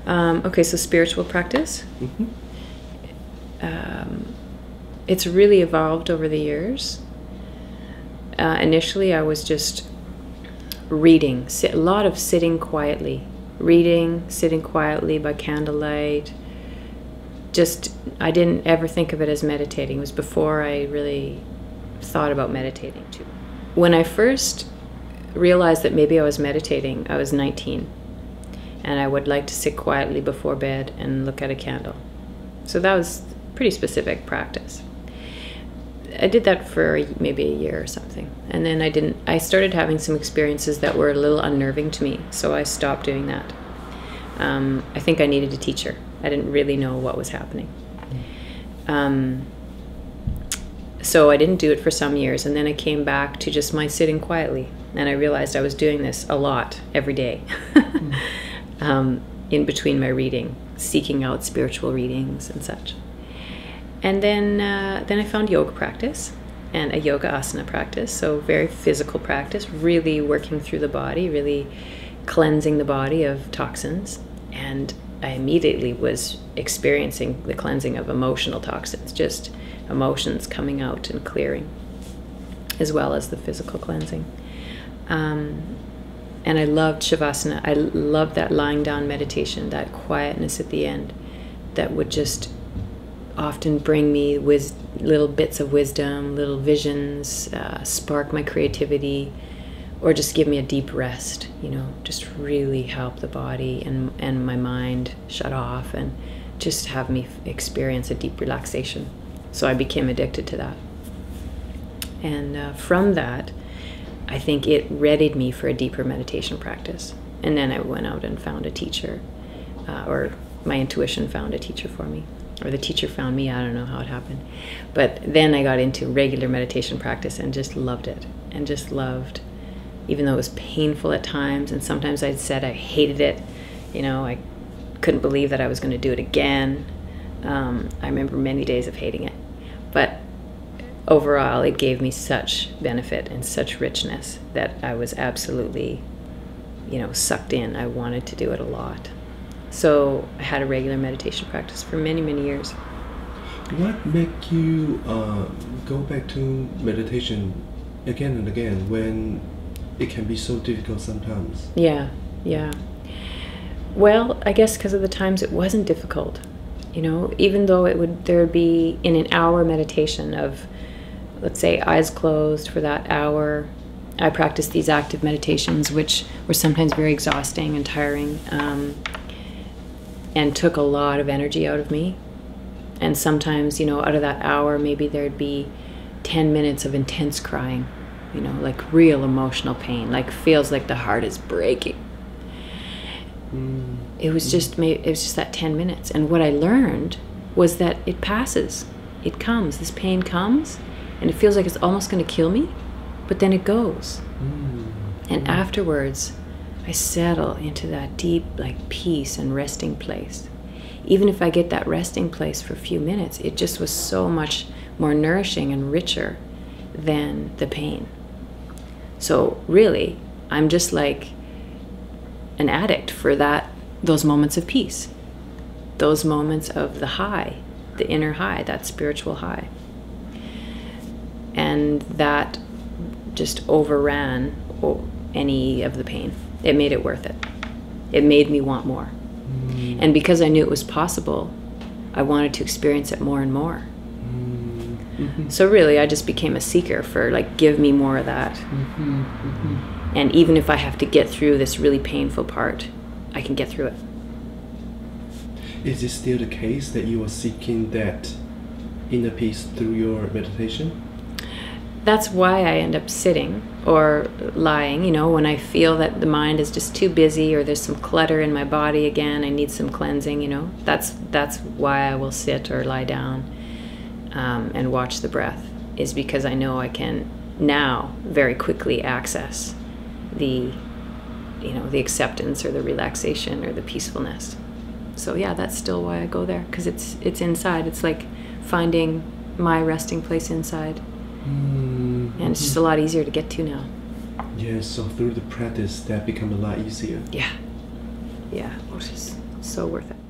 Okay, so spiritual practice. Mm-hmm. It's really evolved over the years. Initially, I was just reading, a lot of sitting quietly, reading, sitting quietly by candlelight. Just, I didn't ever think of it as meditating. It was before I really thought about meditating too. When I first realized that maybe I was meditating, I was 19, and I would like to sit quietly before bed and look at a candle. So that was pretty specific practice. I did that for maybe a year or something, and then I started having some experiences that were a little unnerving to me, so I stopped doing that. I think I needed a teacher. I didn't really know what was happening. So I didn't do it for some years, and then I came back to just my sitting quietly, and I realized I was doing this a lot every day. In between my reading, seeking out spiritual readings and such. And then I found yoga practice and a yoga asana practice, so very physical practice, really working through the body, really cleansing the body of toxins. And I immediately was experiencing the cleansing of emotional toxins, just emotions coming out and clearing, as well as the physical cleansing. And I loved Shavasana. I loved that lying down meditation, that quietness at the end that would just often bring me little bits of wisdom, little visions, spark my creativity, or just give me a deep rest, you know, just really help the body and my mind shut off and just have me experience a deep relaxation. So I became addicted to that. And from that, I think it readied me for a deeper meditation practice. And then I went out and found a teacher, or my intuition found a teacher for me, or the teacher found me. I don't know how it happened. But then I got into regular meditation practice and just loved it, and just loved, even though it was painful at times, and sometimes I'd said I hated it, you know, I couldn't believe that I was going to do it again. I remember many days of hating it. But overall, it gave me such benefit and such richness that I was absolutely, you know, sucked in. I wanted to do it a lot. So I had a regular meditation practice for many, many years. What made you go back to meditation again and again when it can be so difficult sometimes? Yeah. Well, I guess because of the times it wasn't difficult. You know, even though there would be in an hour meditation of, let's say, eyes closed for that hour. I practiced these active meditations, which were sometimes very exhausting and tiring, and took a lot of energy out of me. And sometimes, you know, out of that hour, maybe there'd be 10 minutes of intense crying, you know, like real emotional pain, like feels like the heart is breaking. It was just that 10 minutes. And what I learned was that it passes. It comes. This pain comes, and it feels like it's almost going to kill me, but then it goes. And afterwards, I settle into that deep, like, peace and resting place. Even if I get that resting place for a few minutes, it just was so much more nourishing and richer than the pain. So really, I'm just like an addict for those moments of peace, those moments of the high, the inner high, that spiritual high. And that just overran any of the pain. It made it worth it. It made me want more. And because I knew it was possible, I wanted to experience it more and more. So really, I just became a seeker for, like, give me more of that. And even if I have to get through this really painful part, I can get through it. Is it still the case that you are seeking that inner peace through your meditation? That's why I end up sitting or lying, you know, when I feel that the mind is just too busy or there's some clutter in my body again, I need some cleansing, you know. That's why I will sit or lie down and watch the breath, is because I know I can now very quickly access the, you know, the acceptance or the relaxation or the peacefulness. So yeah, that's still why I go there, because it's inside. It's like finding my resting place inside. And it's just a lot easier to get to now. Yes, so through the practice that become a lot easier. Yeah, which is So worth it.